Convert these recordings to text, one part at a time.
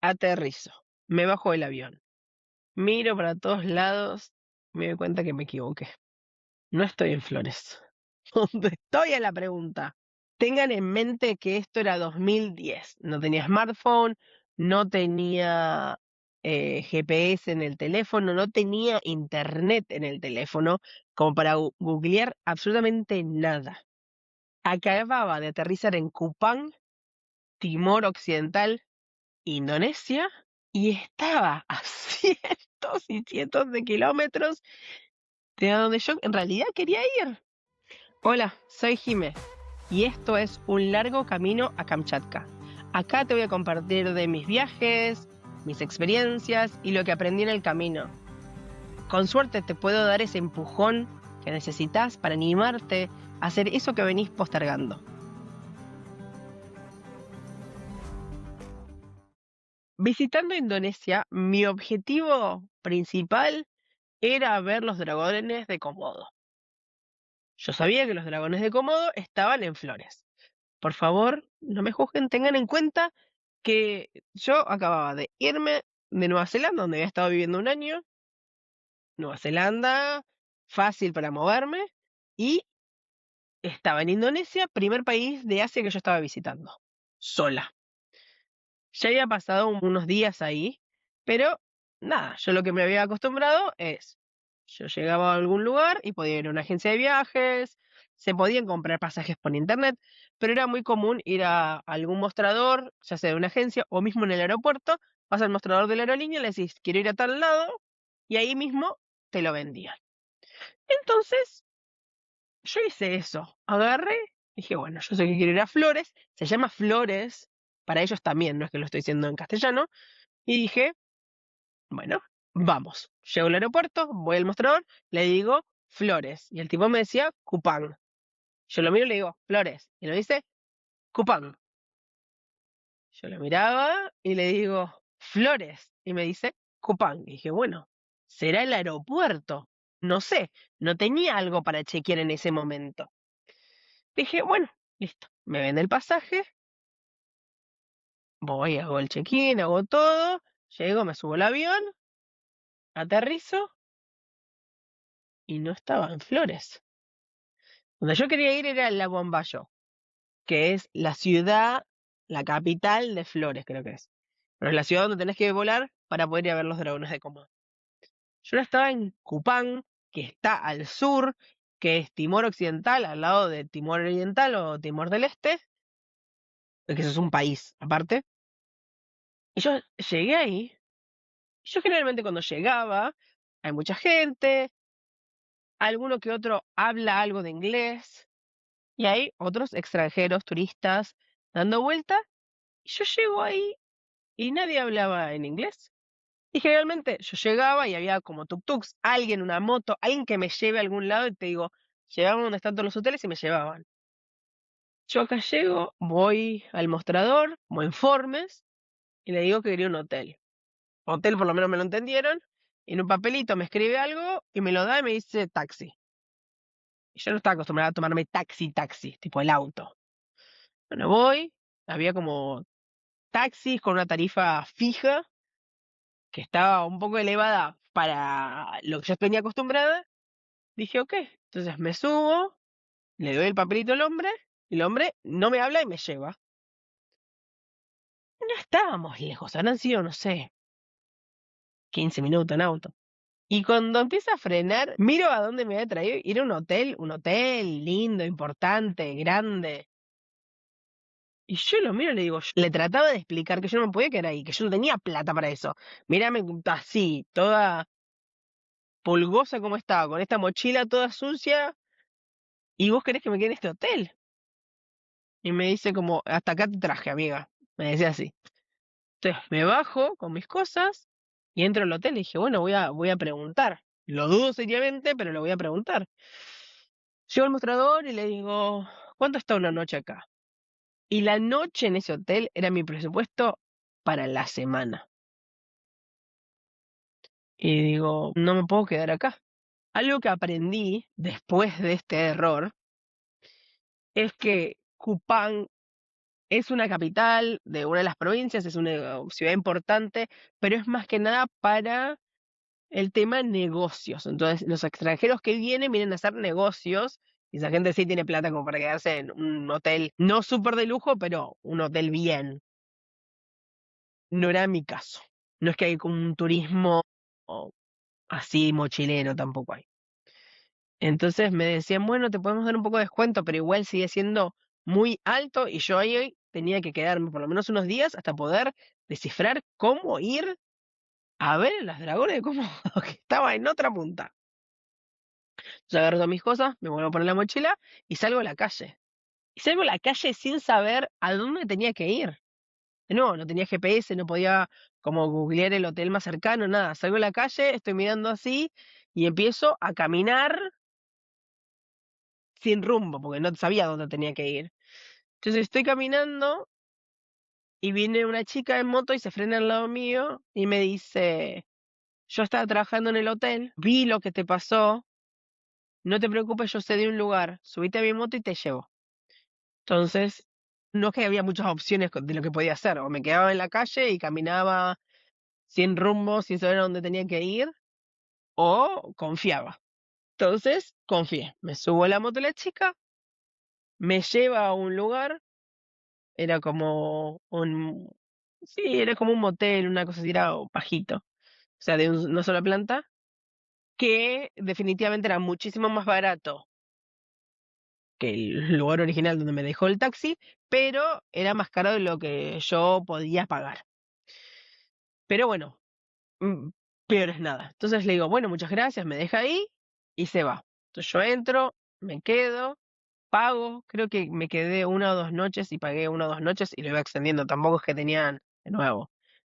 Aterrizo, me bajo del avión, miro para todos lados, me doy cuenta que me equivoqué. No estoy en Flores. ¿Dónde estoy es la pregunta? Tengan en mente que esto era 2010. No tenía smartphone, no tenía GPS en el teléfono, no tenía internet en el teléfono como para googlear absolutamente nada. Acababa de aterrizar en Kupang, Timor Occidental, Indonesia, y estaba a cientos y cientos de kilómetros de donde yo en realidad quería ir. Hola, soy Jime y esto es Un largo camino a Kamchatka. Acá te voy a compartir de mis viajes, mis experiencias y lo que aprendí en el camino. Con suerte te puedo dar ese empujón que necesitas para animarte a hacer eso que venís postergando. Visitando Indonesia, mi objetivo principal era ver los dragones de Komodo. Yo sabía que los dragones de Komodo estaban en Flores. Por favor, no me juzguen, tengan en cuenta que yo acababa de irme de Nueva Zelanda, donde había estado viviendo un año. Nueva Zelanda, fácil para moverme, y estaba en Indonesia, primer país de Asia que yo estaba visitando, sola. Ya había pasado unos días ahí, pero nada, yo lo que me había acostumbrado es, yo llegaba a algún lugar y podía ir a una agencia de viajes, se podían comprar pasajes por internet, pero era muy común ir a algún mostrador, ya sea de una agencia o mismo en el aeropuerto, vas al mostrador de la aerolínea, le decís, quiero ir a tal lado, y ahí mismo te lo vendían. Entonces, yo hice eso, agarré, dije, bueno, yo sé que quiero ir a Flores, se llama Flores, para ellos también, no es que lo estoy diciendo en castellano, y dije, bueno, vamos. Llego al aeropuerto, voy al mostrador, le digo Flores. Y el tipo me decía Cupán. Yo lo miro y le digo Flores. Y lo dice Cupán. Yo lo miraba y le digo Flores. Y me dice Cupán. Y dije, bueno, será el aeropuerto. No sé, no tenía algo para chequear en ese momento. Dije, bueno, listo. Me vende el pasaje, voy, hago el check-in, hago todo, llego, me subo al avión, aterrizo y no estaba en Flores. Donde yo quería ir era el Lago Ambayo, que es la ciudad, la capital de Flores, creo que es. Pero es la ciudad donde tenés que volar para poder ir a ver los dragones de Komodo. Yo no estaba en Cupán, que está al sur, que es Timor Occidental, al lado de Timor Oriental o Timor del Este, que eso es un país aparte. Y yo llegué ahí. Yo generalmente cuando llegaba, hay mucha gente, alguno que otro habla algo de inglés, y hay otros extranjeros, turistas, dando vueltas. Y yo llego ahí y nadie hablaba en inglés. Y generalmente yo llegaba y había como tuk-tuks, alguien, una moto, alguien que me lleve a algún lado y te digo, llegaban donde están todos los hoteles y me llevaban. Yo acá llego, voy al mostrador, como informes, y le digo que quería un hotel. Hotel por lo menos me lo entendieron, y en un papelito me escribe algo y me lo da y me dice taxi. Y yo no estaba acostumbrada a tomarme taxi, tipo el auto. Bueno, voy, había como taxis con una tarifa fija que estaba un poco elevada para lo que yo tenía acostumbrada, dije, ok, entonces me subo, le doy el papelito al hombre, y el hombre no me habla y me lleva. No estábamos lejos, habrán sido, no sé, 15 minutos en auto. Y cuando empieza a frenar, miro a dónde me había traído, y era un hotel lindo, importante, grande. Y yo lo miro y le digo, le trataba de explicar que yo no me podía quedar ahí, que yo no tenía plata para eso. Mírame así, toda pulgosa como estaba, con esta mochila toda sucia, y vos querés que me quede en este hotel. Y me dice como, hasta acá te traje, amiga. Me decía así. Entonces me bajo con mis cosas y entro al hotel y dije, bueno, voy a preguntar. Lo dudo seriamente, pero lo voy a preguntar. Llego al mostrador y le digo, ¿cuánto está una noche acá? Y la noche en ese hotel era mi presupuesto para la semana. Y digo, no me puedo quedar acá. Algo que aprendí después de este error es que Cupán es una capital de una de las provincias, es una ciudad importante, pero es más que nada para el tema negocios. Entonces, los extranjeros que vienen a hacer negocios, y esa gente sí tiene plata como para quedarse en un hotel, no súper de lujo, pero un hotel bien. No era mi caso. No es que hay como un turismo o así mochilero, tampoco hay. Entonces me decían, bueno, te podemos dar un poco de descuento, pero igual sigue siendo muy alto y yo ahí tenía que quedarme por lo menos unos días hasta poder descifrar cómo ir a ver a las dragones de Komodo, que estaba en otra punta. Yo agarro todas mis cosas, me vuelvo a poner la mochila y salgo a la calle. Y salgo a la calle sin saber a dónde tenía que ir. De nuevo, no tenía GPS, no podía como googlear el hotel más cercano, nada. Salgo a la calle, estoy mirando así y empiezo a caminar sin rumbo, porque no sabía dónde tenía que ir. Entonces estoy caminando y viene una chica en moto y se frena al lado mío y me dice, yo estaba trabajando en el hotel, vi lo que te pasó, no te preocupes, yo sé de un lugar, subite a mi moto y te llevo. Entonces, no es que había muchas opciones de lo que podía hacer, o me quedaba en la calle y caminaba sin rumbo, sin saber a dónde tenía que ir, o confiaba. Entonces, confié, me subo a la moto de la chica, me lleva a un lugar, era como un, sí, era como un motel, una cosa así, era bajito, o sea, de una sola planta, que definitivamente era muchísimo más barato que el lugar original donde me dejó el taxi, pero era más caro de lo que yo podía pagar. Pero bueno, mm, peor es nada. Entonces le digo, bueno, muchas gracias, me deja ahí y se va. Entonces yo entro, me quedo, pago, creo que me quedé 1 o 2 noches y pagué 1 o 2 noches y lo iba extendiendo. Tampoco es que tenían, de nuevo,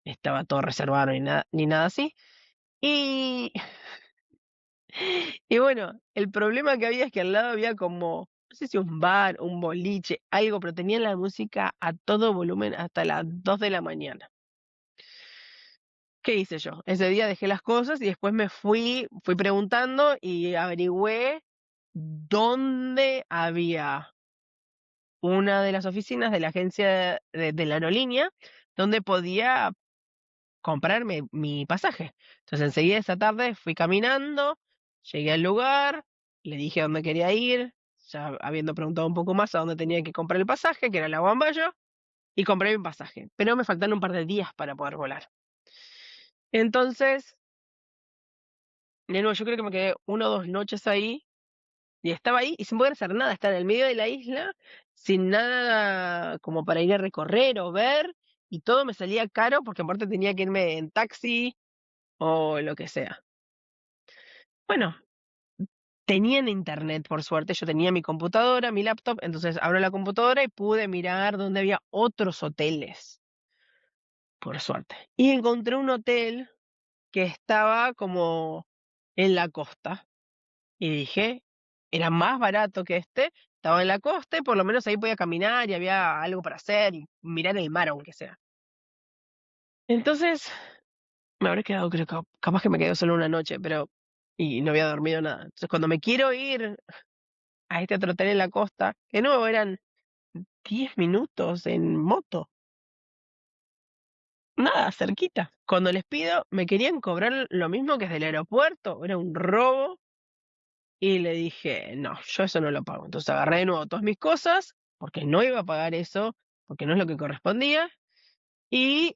estaba todo reservado ni nada así. Y, y bueno, el problema que había es que al lado había como, no sé si un bar, un boliche, algo, pero tenían la música a todo volumen hasta las 2 de la mañana. ¿Qué hice yo? Ese día dejé las cosas y después fui preguntando y averigüé dónde había una de las oficinas de la agencia de la aerolínea donde podía comprarme mi pasaje. Entonces enseguida esa tarde fui caminando, llegué al lugar, le dije a dónde quería ir, ya habiendo preguntado un poco más a dónde tenía que comprar el pasaje, que era la Guambayo, y compré mi pasaje. Pero me faltaron un par de días para poder volar. Entonces, de nuevo, yo creo que me quedé 1 o 2 noches ahí y estaba ahí y sin poder hacer nada, estar en el medio de la isla, sin nada como para ir a recorrer o ver, y todo me salía caro porque aparte tenía que irme en taxi o lo que sea. Bueno, tenían internet, por suerte, yo tenía mi computadora, mi laptop, entonces abro la computadora y pude mirar dónde había otros hoteles, por suerte. Y encontré un hotel que estaba como en la costa. Y dije, era más barato que este, estaba en la costa y por lo menos ahí podía caminar y había algo para hacer y mirar el mar aunque sea. Entonces, me habré quedado, creo que capaz que me quedé solo una noche, pero y no había dormido nada. Entonces, cuando me quiero ir a este otro hotel en la costa, que no, eran 10 minutos en moto, nada, cerquita. Cuando les pido, me querían cobrar lo mismo que desde el aeropuerto, era un robo. Y le dije, no, yo eso no lo pago. Entonces agarré de nuevo todas mis cosas, porque no iba a pagar eso, porque no es lo que correspondía, y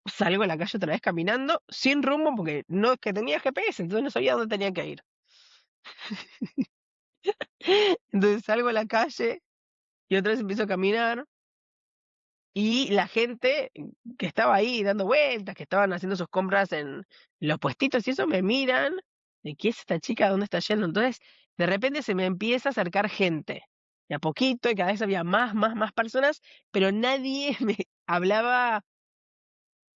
salgo a la calle otra vez caminando, sin rumbo, porque no es que tenía GPS, entonces no sabía dónde tenía que ir. Entonces salgo a la calle y otra vez empiezo a caminar, y la gente que estaba ahí dando vueltas, que estaban haciendo sus compras en los puestitos y eso, me miran, de qué es esta chica, dónde está yendo. Entonces, de repente se me empieza a acercar gente, y a poquito, y cada vez había más personas, pero nadie me hablaba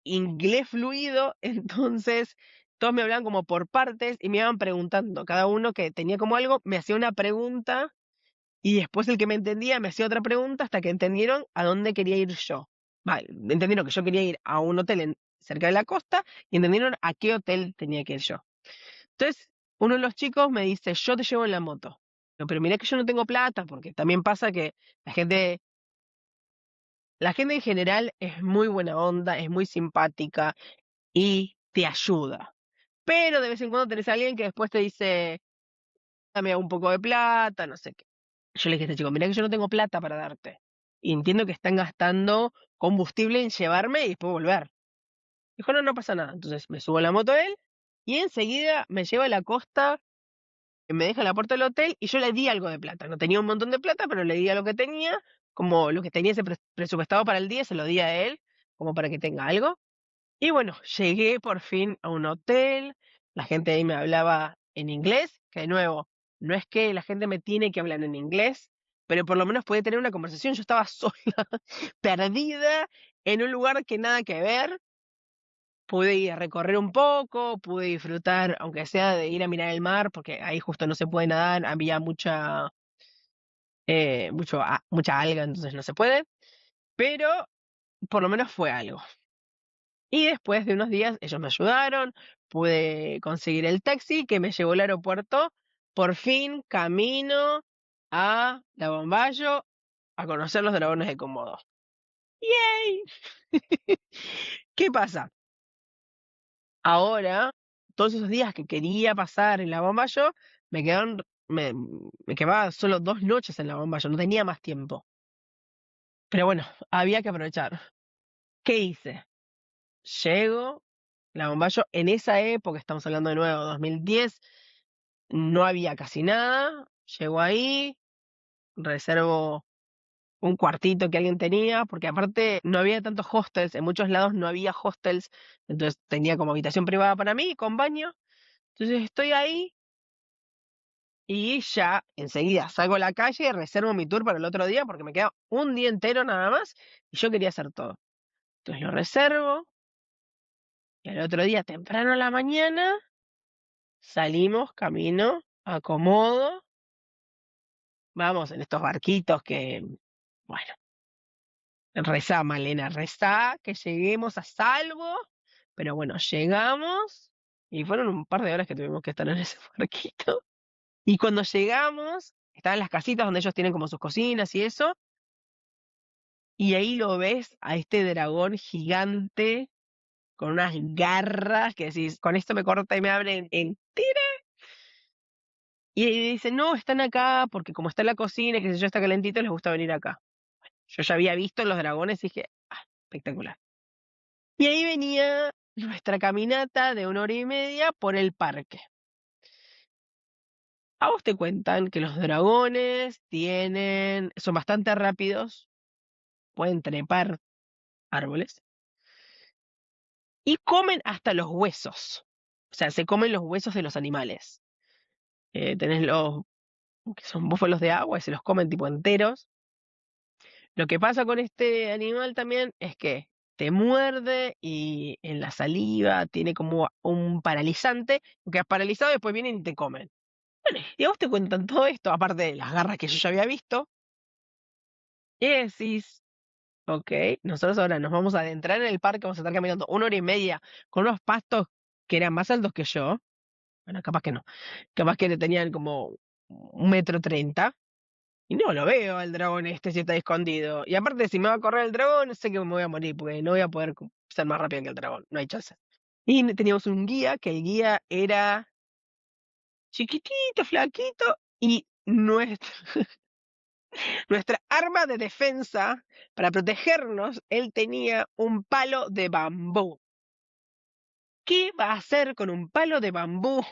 inglés fluido, entonces todos me hablaban como por partes y me iban preguntando, cada uno que tenía como algo, me hacía una pregunta y después el que me entendía me hacía otra pregunta hasta que entendieron a dónde quería ir yo. Vale, entendieron que yo quería ir a un hotel cerca de la costa y entendieron a qué hotel tenía que ir yo. Entonces, uno de los chicos me dice, yo te llevo en la moto. Pero mirá que yo no tengo plata, porque también pasa que la gente la gente en general es muy buena onda, es muy simpática y te ayuda. Pero de vez en cuando tenés a alguien que después te dice, dame un poco de plata, no sé qué. Yo le dije a este chico, mirá que yo no tengo plata para darte. Y entiendo que están gastando combustible en llevarme y después volver. Dijo, no, no pasa nada. Entonces me subo a la moto él y enseguida me lleva a la costa, me deja en la puerta del hotel y yo le di algo de plata. No tenía un montón de plata, pero le di a lo que tenía, como lo que tenía ese presupuestado para el día, se lo di a él, como para que tenga algo. Y bueno, llegué por fin a un hotel, la gente ahí me hablaba en inglés, que de nuevo, no es que la gente me tiene que hablar en inglés, pero por lo menos puede tener una conversación. Yo estaba sola, perdida, en un lugar que nada que ver. Pude ir a recorrer un poco, pude disfrutar, aunque sea de ir a mirar el mar, porque ahí justo no se puede nadar, había mucha alga, entonces no se puede, pero por lo menos fue algo. Y después de unos días ellos me ayudaron, pude conseguir el taxi que me llevó al aeropuerto, por fin camino a La Bombayo a conocer los dragones de Komodo. ¡Yay! ¿Qué pasa? Ahora, todos esos días que quería pasar en La Bombayo, me quedaron, me quedaba solo 2 noches en La Bombayo, no tenía más tiempo. Pero bueno, había que aprovechar. ¿Qué hice? Llego, La Bombayo, en esa época, estamos hablando de nuevo, 2010, no había casi nada. Llego ahí, reservo un cuartito que alguien tenía, porque aparte no había tantos hostels, en muchos lados no había hostels, entonces tenía como habitación privada para mí, con baño. Entonces estoy ahí y ya enseguida salgo a la calle y reservo mi tour para el otro día, porque me queda un día entero nada más y yo quería hacer todo. Entonces lo reservo y al otro día, temprano a la mañana, salimos, camino, acomodo, vamos en estos barquitos que, bueno, rezá, Malena, rezá, que lleguemos a salvo, pero bueno, llegamos y fueron un par de horas que tuvimos que estar en ese barquito. Y cuando llegamos, estaban las casitas donde ellos tienen como sus cocinas y eso, y ahí lo ves a este dragón gigante con unas garras que decís, con esto me corta y me abre entera. Y dicen, no, están acá porque como está en la cocina, y que sé yo, está calentito, les gusta venir acá. Yo ya había visto los dragones y dije, ah, espectacular. Y ahí venía nuestra caminata de 1 hora y media por el parque. A vos te cuentan que los dragones son bastante rápidos, pueden trepar árboles y comen hasta los huesos. O sea, se comen los huesos de los animales. Tenés los que son búfalos de agua y se los comen tipo enteros. Lo que pasa con este animal también es que te muerde y en la saliva tiene como un paralizante, porque has paralizado y después vienen y te comen. Bueno, y a vos te cuentan todo esto, aparte de las garras que yo ya había visto, y decís, ok, nosotros ahora nos vamos a adentrar en el parque, vamos a estar caminando 1 hora y media con unos pastos que eran más altos que yo. Bueno, capaz que no. Capaz que le tenían como 1,30 m. Y no lo veo al dragón este si está escondido. Y aparte, si me va a correr el dragón, sé que me voy a morir, porque no voy a poder ser más rápido que el dragón. No hay chance. Y teníamos un guía, que el guía era chiquitito, flaquito, y nuestra arma de defensa para protegernos, él tenía un palo de bambú. ¿Qué va a hacer con un palo de bambú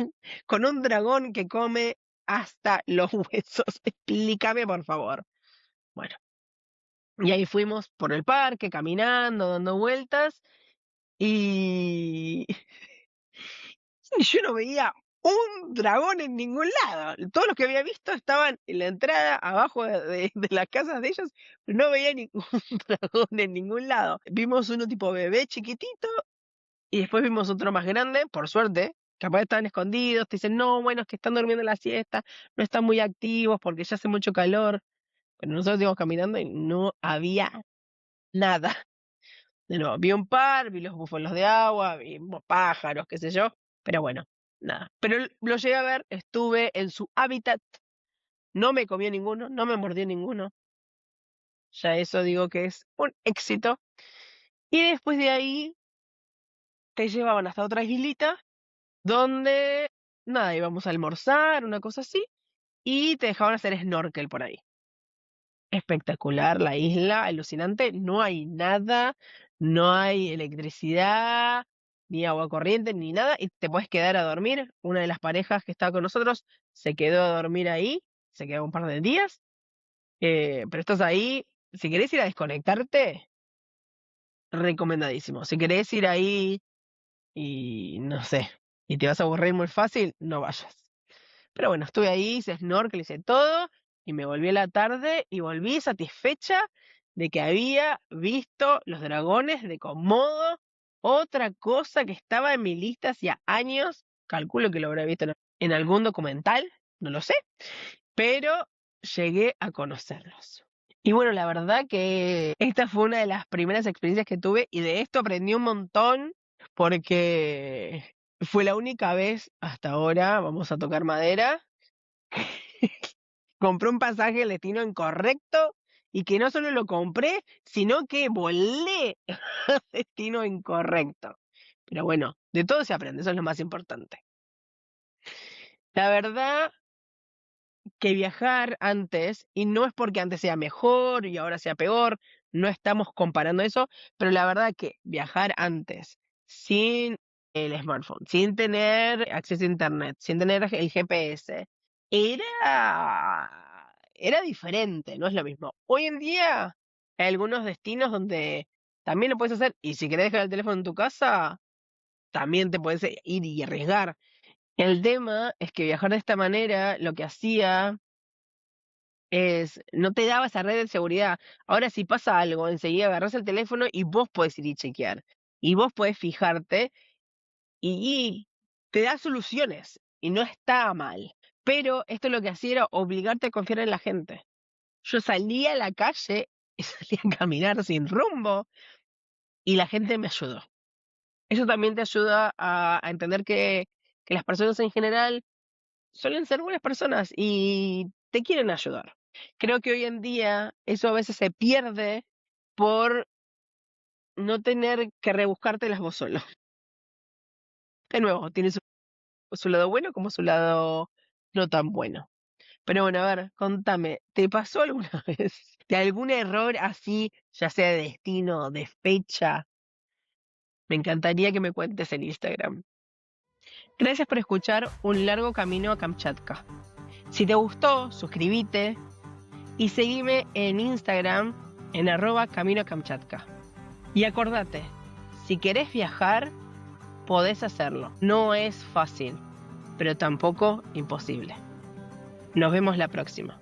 con un dragón que come hasta los huesos? Explícame, por favor. Bueno, y ahí fuimos por el parque, caminando, dando vueltas, y y yo no veía un dragón en ningún lado. Todos los que había visto estaban en la entrada, abajo de las casas de ellos, pero no veía ningún dragón en ningún lado. Vimos uno tipo bebé chiquitito y después vimos otro más grande, por suerte. Capaz estaban escondidos, te dicen, no, bueno, es que están durmiendo la siesta, no están muy activos porque ya hace mucho calor. Pero nosotros íbamos caminando y no había nada. De nuevo, vi un par, vi los búfalos de agua, vi pájaros, qué sé yo, pero bueno, nada. Pero lo llegué a ver, estuve en su hábitat, no me comió ninguno, no me mordió ninguno. Ya eso digo que es un éxito. Y después de ahí te llevaban hasta otra islita donde, nada, íbamos a almorzar, una cosa así, y te dejaban hacer snorkel por ahí. Espectacular la isla, alucinante, no hay nada, no hay electricidad, ni agua corriente, ni nada, y te puedes quedar a dormir. Una de las parejas que estaba con nosotros se quedó a dormir ahí, se quedó un par de días, pero estás ahí, si querés ir a desconectarte, recomendadísimo. Si querés ir ahí y no sé, y te vas a aburrir muy fácil, no vayas. Pero bueno, estuve ahí, hice snorkel, hice todo, y me volví a la tarde y volví satisfecha de que había visto los dragones de Komodo, otra cosa que estaba en mi lista hacía años, calculo que lo habré visto en algún documental, no lo sé, pero llegué a conocerlos. Y bueno, la verdad que esta fue una de las primeras experiencias que tuve y de esto aprendí un montón porque fue la única vez hasta ahora, vamos a tocar madera, compré un pasaje al destino incorrecto y que no solo lo compré, sino que volé al destino incorrecto. Pero bueno, de todo se aprende, eso es lo más importante. La verdad que viajar antes, y no es porque antes sea mejor y ahora sea peor, no estamos comparando eso, pero la verdad que viajar antes sin el smartphone, sin tener acceso a internet, sin tener el GPS, era diferente, no es lo mismo. Hoy en día hay algunos destinos donde también lo puedes hacer, y si querés dejar el teléfono en tu casa, también te puedes ir y arriesgar. El tema es que viajar de esta manera lo que hacía no te daba esa red de seguridad. Ahora si pasa algo, enseguida agarrás el teléfono y vos podés ir y chequear. Y vos podés fijarte y te da soluciones. Y no está mal. Pero esto lo que hacía era obligarte a confiar en la gente. Yo salía a la calle y salía a caminar sin rumbo y la gente me ayudó. Eso también te ayuda a entender que las personas en general suelen ser buenas personas y te quieren ayudar. Creo que hoy en día eso a veces se pierde por no tener que rebuscártelas vos solo. De nuevo, tiene su lado bueno como su lado no tan bueno. Pero bueno, a ver, contame, ¿te pasó alguna vez de algún error así, ya sea de destino, de fecha? Me encantaría que me cuentes en Instagram. Gracias por escuchar Un largo camino a Kamchatka. Si te gustó, suscríbete y seguime en Instagram en @CaminoCamchatka. Y acordate, si querés viajar, podés hacerlo. No es fácil, pero tampoco imposible. Nos vemos la próxima.